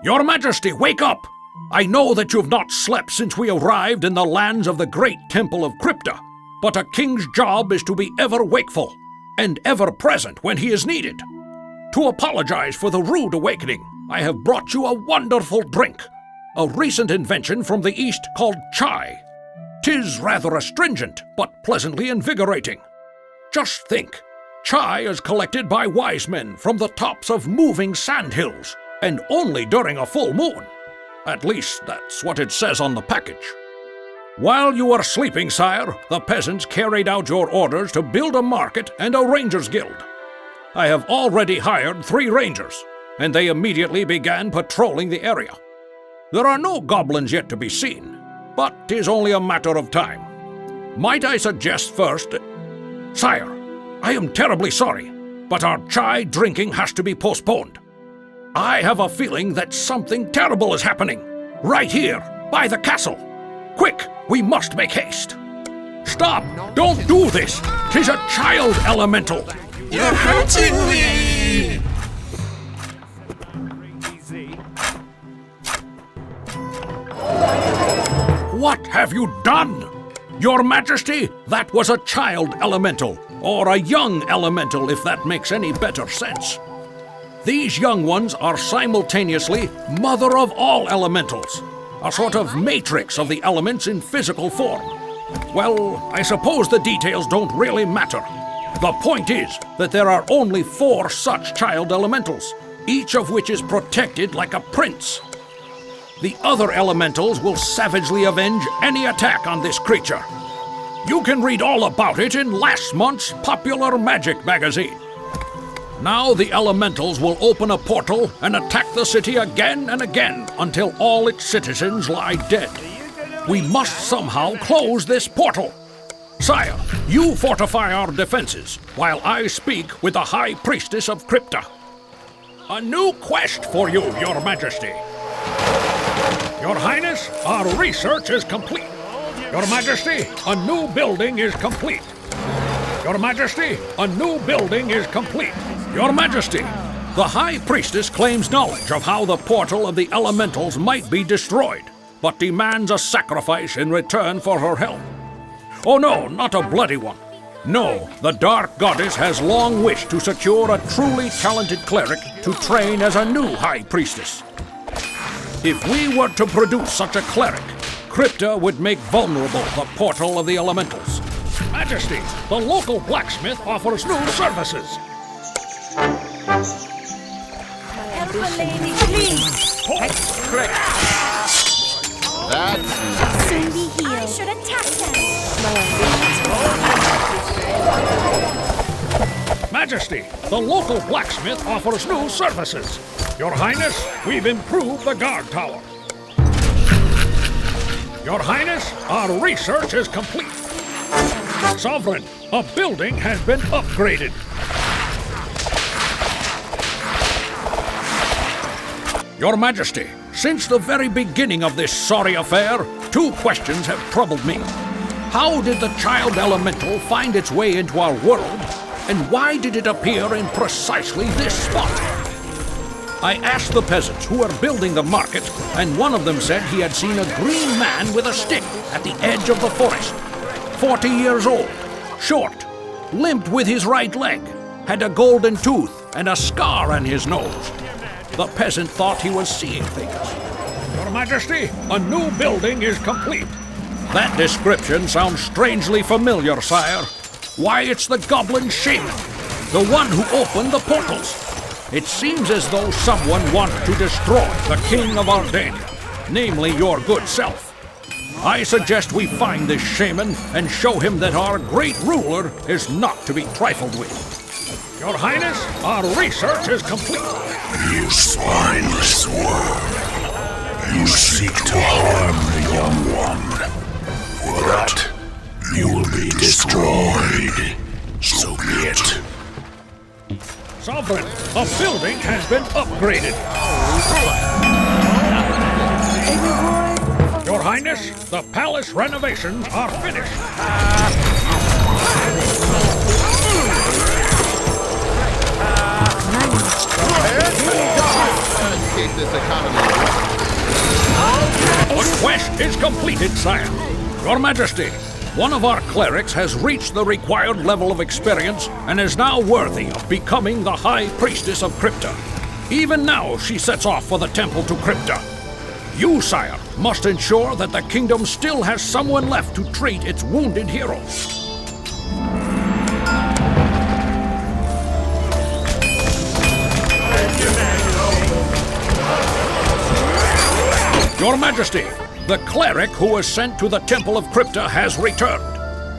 Your Majesty, wake up! I know that you've not slept since we arrived in the lands of the Great Temple of Krypta, but a king's job is to be ever wakeful and ever present when he is needed. To apologize for the rude awakening, I have brought you a wonderful drink, a recent invention from the East called chai. 'Tis rather astringent, but pleasantly invigorating. Just think, chai is collected by wise men from the tops of moving sandhills, and only during a full moon. At least that's what it says on the package. While you were sleeping, Sire, the peasants carried out your orders to build a market and a rangers' guild. I have already hired 3 rangers, and they immediately began patrolling the area. There are no goblins yet to be seen, but 'tis only a matter of time. Might I suggest first... Sire, I am terribly sorry, but our chai drinking has to be postponed. I have a feeling that something terrible is happening, right here, by the castle. Quick, we must make haste. Stop! Don't do this! 'Tis a child elemental! You're hurting me! What have you done? Your Majesty, that was a child elemental, or a young elemental if that makes any better sense. These young ones are simultaneously mother of all elementals, a sort of matrix of the elements in physical form. Well, I suppose the details don't really matter. The point is that there are only 4 such child elementals, each of which is protected like a prince. The other elementals will savagely avenge any attack on this creature. You can read all about it in last month's Popular Magic magazine. Now the elementals will open a portal and attack the city again and again until all its citizens lie dead. We must somehow close this portal. Sire, you fortify our defenses while I speak with the High Priestess of Krypta. A new quest for you, Your Majesty. Your Highness, our research is complete. Your Majesty, a new building is complete. Your Majesty, a new building is complete. Your Majesty, the High Priestess claims knowledge of how the portal of the elementals might be destroyed, but demands a sacrifice in return for her help. Oh no, not a bloody one. No, the Dark Goddess has long wished to secure a truly talented cleric to train as a new High Priestess. If we were to produce such a cleric, Krypta would make vulnerable the portal of the elementals. Majesty, the local blacksmith offers new services. Help a lady, please! Correct. That's Soon be healed. I should attack them! Majesty, the local blacksmith offers new services. Your Highness, we've improved the guard tower. Your Highness, our research is complete. Sovereign, a building has been upgraded. Your Majesty, since the very beginning of this sorry affair, 2 questions have troubled me. How did the child elemental find its way into our world, and why did it appear in precisely this spot? I asked the peasants who were building the market, and one of them said he had seen a green man with a stick at the edge of the forest. 40 years old, short, limped with his right leg, had a golden tooth and a scar on his nose. The peasant thought he was seeing things. Your Majesty, a new building is complete. That description sounds strangely familiar, Sire. Why, it's the goblin shaman, the one who opened the portals. It seems as though someone wants to destroy the King of Ardania, namely your good self. I suggest we find this shaman and show him that our great ruler is not to be trifled with. Your Highness, our research is complete. You spineless worm. You seek to harm the young one. For that, you will be destroyed. So be it. Sovereign, a building has been upgraded. Your Highness, the palace renovations are finished. navigate this economy. The quest is completed, Sire. Your Majesty, one of our clerics has reached the required level of experience and is now worthy of becoming the High Priestess of Krypta. Even now, she sets off for the Temple to Krypta. You, Sire, must ensure that the kingdom still has someone left to treat its wounded heroes. Your Majesty, the cleric who was sent to the Temple of Krypta has returned.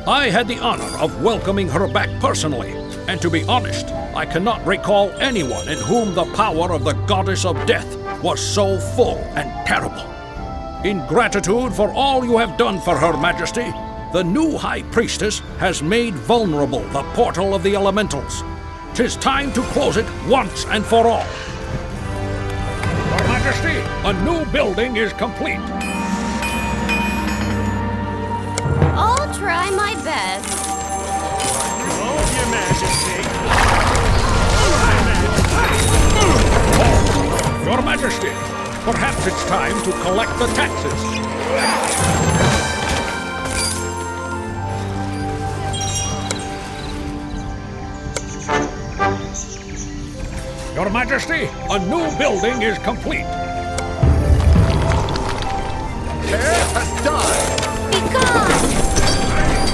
I had the honor of welcoming her back personally, and to be honest, I cannot recall anyone in whom the power of the goddess of death was so full and terrible. In gratitude for all you have done for her, Majesty, the new High Priestess has made vulnerable the portal of the elementals. 'Tis time to close it once and for all. Your Majesty, a new building is complete. I'll try my best. Your Majesty. Your Majesty, perhaps it's time to collect the taxes. Your Majesty, a new building is complete. Be gone!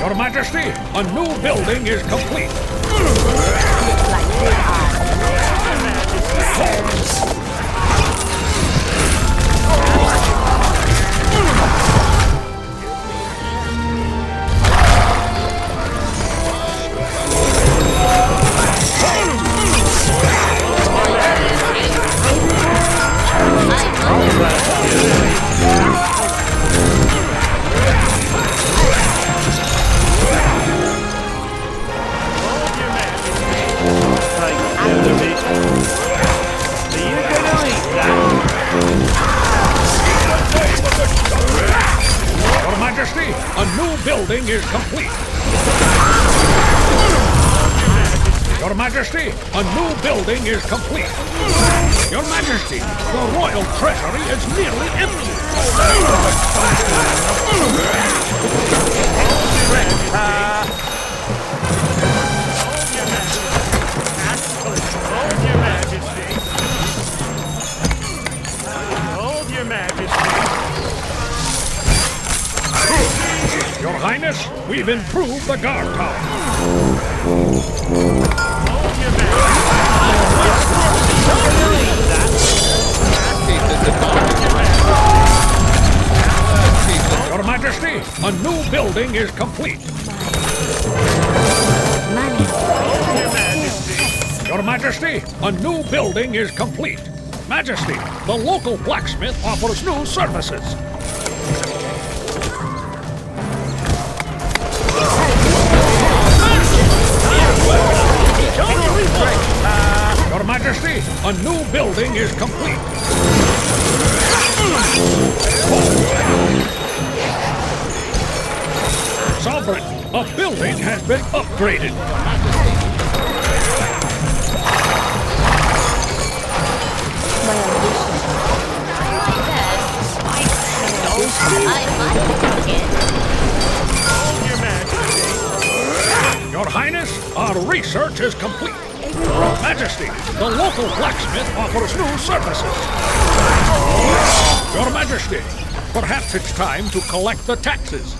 Your Majesty, a new building is complete. Like good eyes. Your Majesty, a new building is complete. Your Majesty, a new building is complete. Your Majesty, the royal treasury is nearly empty. Hold your Majesty. Your Highness, we've improved the guard tower. Your Majesty, a new building is complete. Money. Your Majesty, a new building is complete. Majesty, the local blacksmith offers new services. Your Majesty, a new building is complete. Sovereign, a building has been upgraded. Your Highness, our research is complete. Majesty, the local blacksmith offers new services. Your Majesty, perhaps it's time to collect the taxes.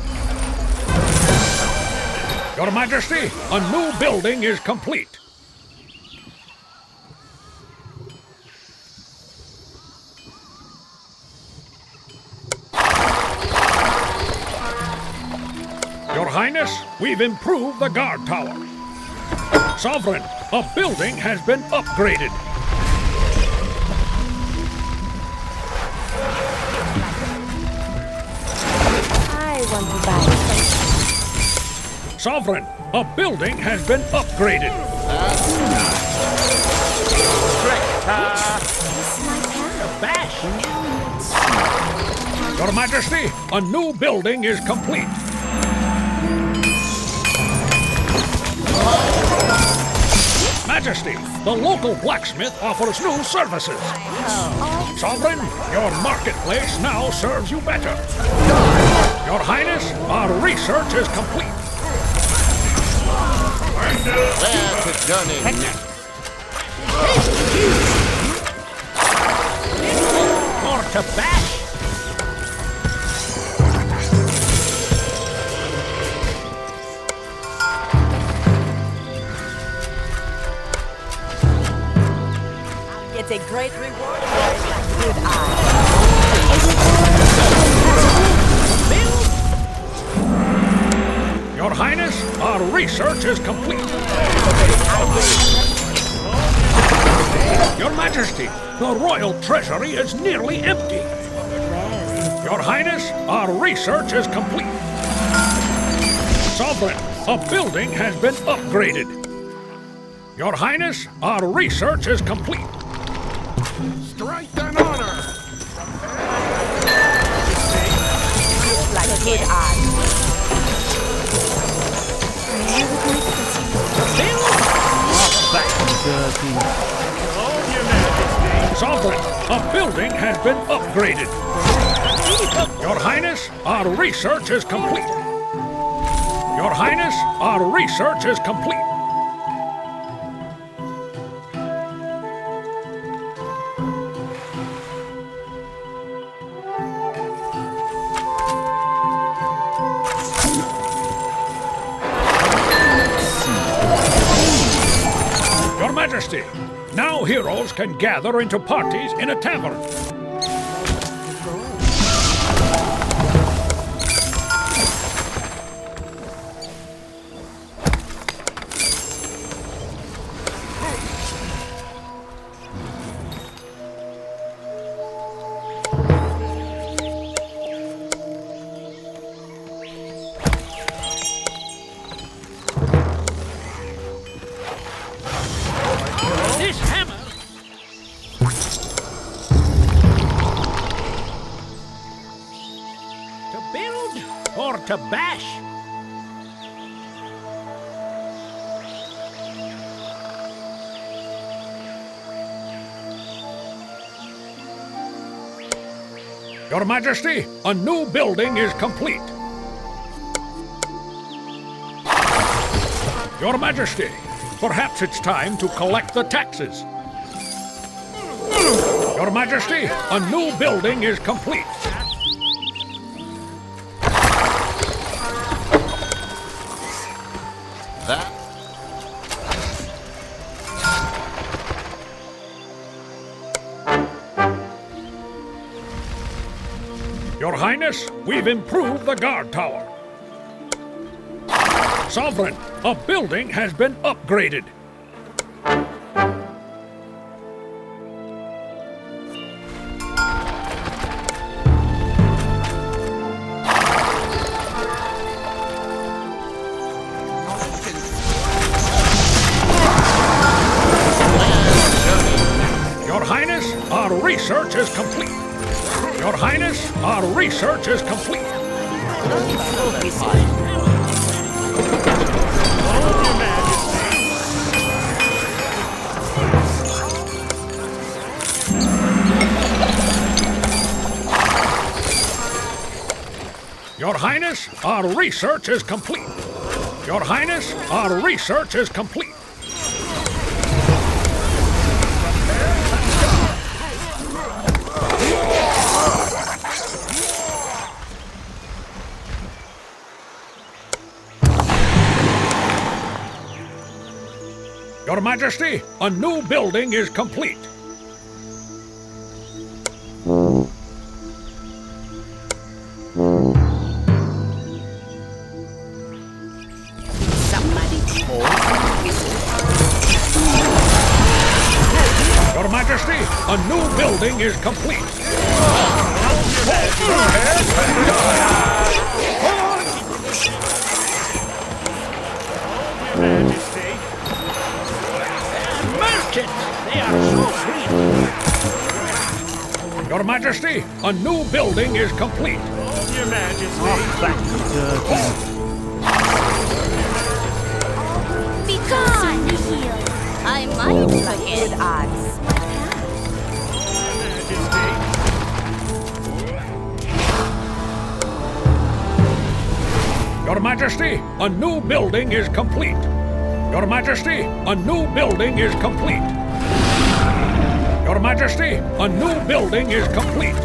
Your Majesty, a new building is complete. Your Highness, we've improved the guard tower. Sovereign, a building has been upgraded. I want to buy something. Sovereign, a building has been upgraded. Your Majesty, a new building is complete. Majesty, the local blacksmith offers new services. Sovereign, your marketplace now serves you better. Your Highness, our research is complete. Where's the journey next? Or to bash. It's a great reward for a good eye. Your Highness, our research is complete. Your Majesty, the royal treasury is nearly empty. Your Highness, our research is complete. Sovereign, a building has been upgraded. Your Highness, our research is complete. Strength and honor! Looks like a good eye. Oh, your Majesty! Sovereign, a building has been upgraded. Your Highness, our research is complete. Your Highness, our research is complete. Your Majesty, now heroes can gather into parties in a tavern. This hammer. To build or to bash? Your Majesty, a new building is complete. Your Majesty, perhaps it's time to collect the taxes. Your Majesty, a new building is complete. That? Your Highness, we've improved the guard tower. Sovereign, a building has been upgraded. Your Highness, our research is complete. Your Highness, our research is complete. Your Highness, our research is complete. Your Highness, our research is complete. Your Majesty, a new building is complete. Your Majesty, a new building is complete. Majesty! Merchants, they are so sweet. Your Majesty, a new building is complete. Your Majesty! Be gone! I might like Good it. odds. Majesty. Your Majesty, a new building is complete. Your Majesty, a new building is complete. Your Majesty, a new building is complete.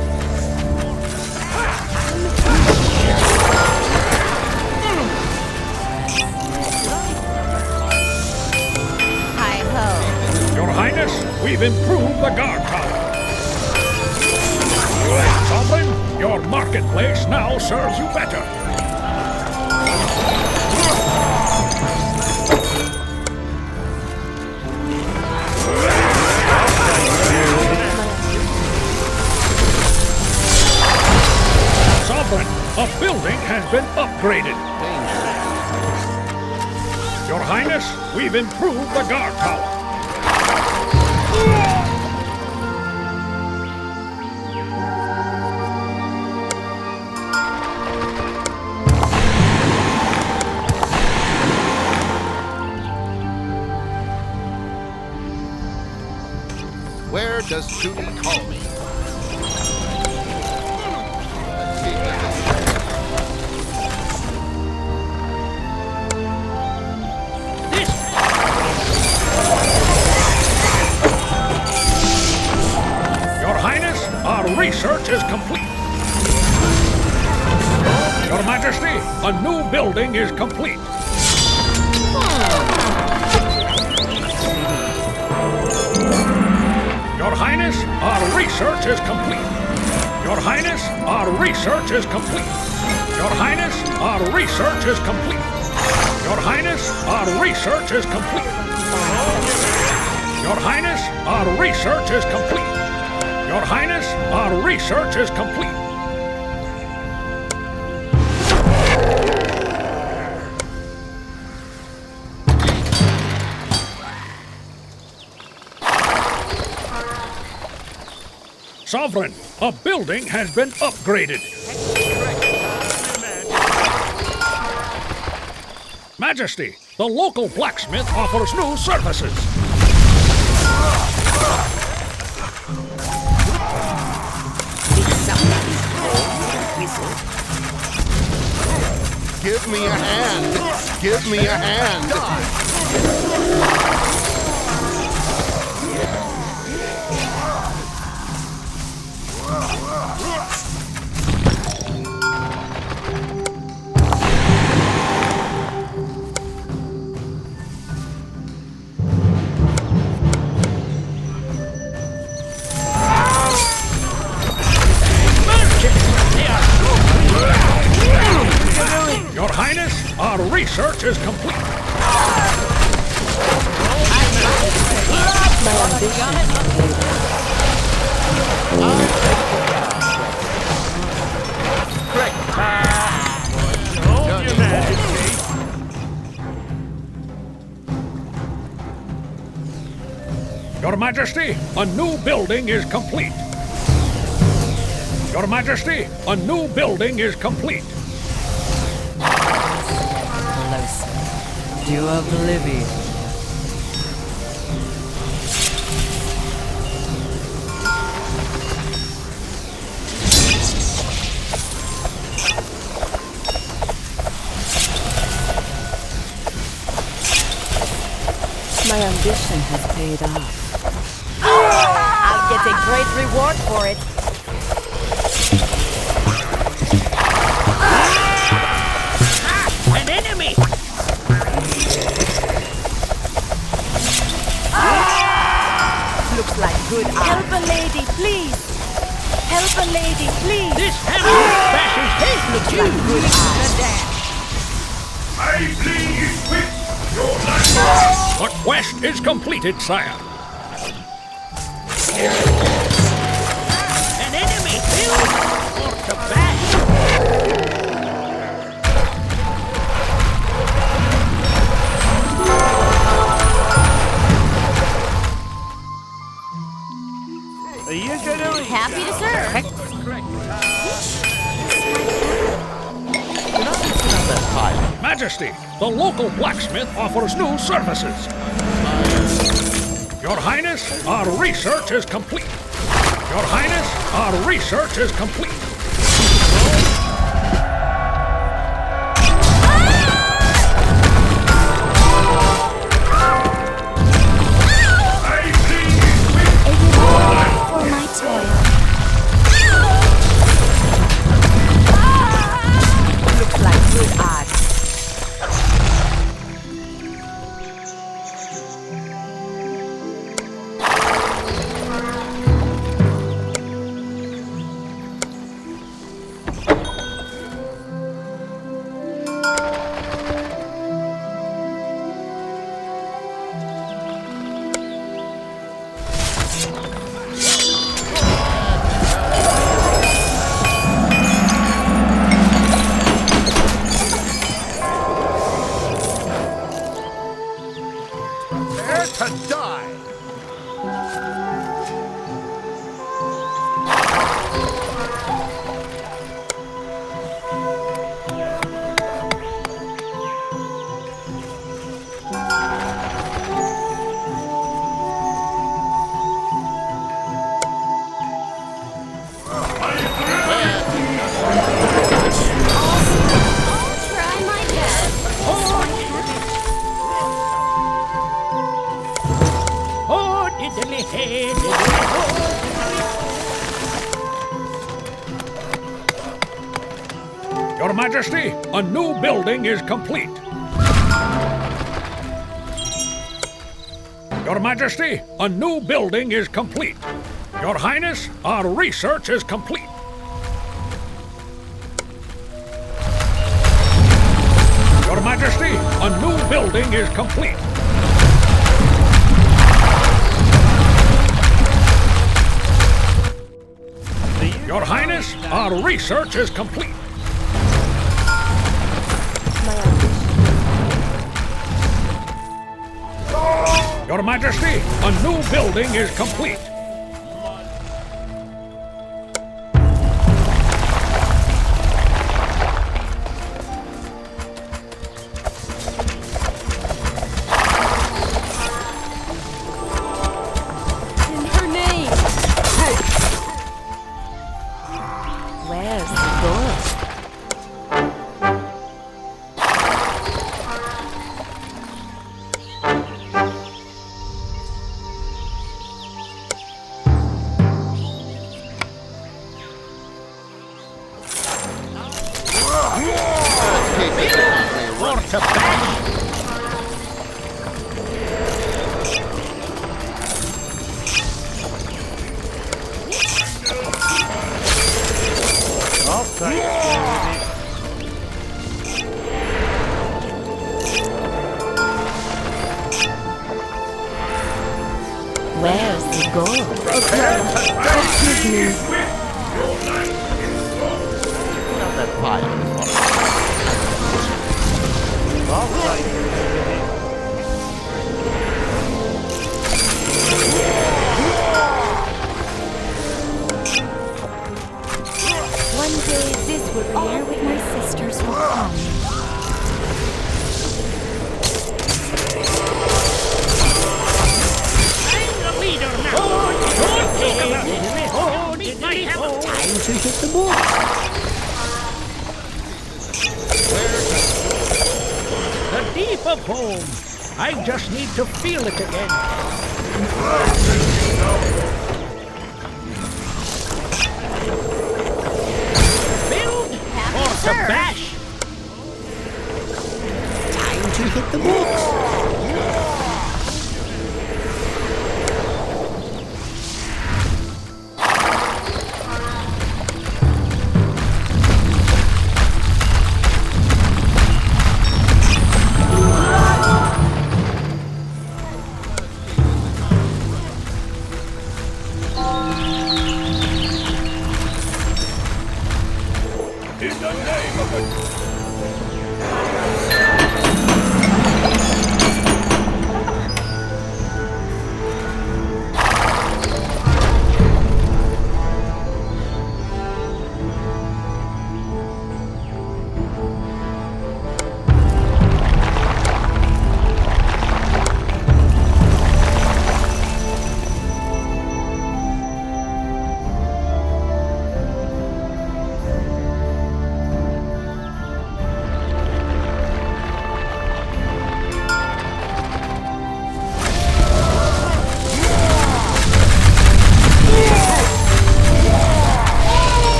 Hi-ho. Your Highness, we've improved the guard tower. Sovereign, your marketplace now serves you better. Sovereign, a building has been upgraded. Your Highness, we've improved the guard tower. Where does duty call me? Your Highness, our research is complete. Your Majesty, a new building is complete. Your Highness, our research is complete. Your Highness, our research is complete. Your Highness, our research is complete. Your Highness, our research is complete. Your Highness, our research is complete. Your Highness, our research is complete. Sovereign, a building has been upgraded. Majesty, the local blacksmith offers new services. Give me a hand! Give me a hand! Your Highness, our research is complete. Hold your Majesty. Your Majesty, a new building is complete. Your Majesty, a new building is complete. Closer to oblivion. My ambition has paid off. I'll get a great reward for it. An enemy! Looks like good odds. Help a lady, please. Help a lady, please. This hammer bashes hate with you! Good odds. I please with your life. The quest is completed, Sire. An enemy killed or to bash. Are you gonna... Happy to serve. Majesty, the local blacksmith offers new services. Your Highness, our research is complete. Your Highness, our research is complete. For my toil. Looks like good art. Prepare to die! Try my best. Oh, diddly hey, Your Majesty, a new building is complete. Your Majesty, a new building is complete. Your Highness, our research is complete. Your Majesty, a new building is complete. Your Highness, our research is complete. Your Majesty, a new building is complete. In her name. Where's the gold? Where's the gold? Excuse me. Not that fire. One day this will air with my sisters will come. I'm the leader now. Don't talk about it. Time to hit the ball. The deep of home. I just need to feel it again. Build or to bash. Time to hit the books.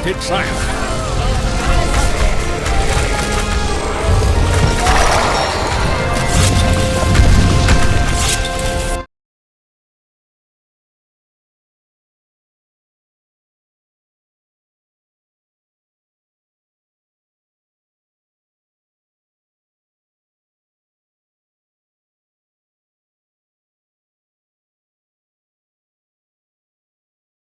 it, Sire.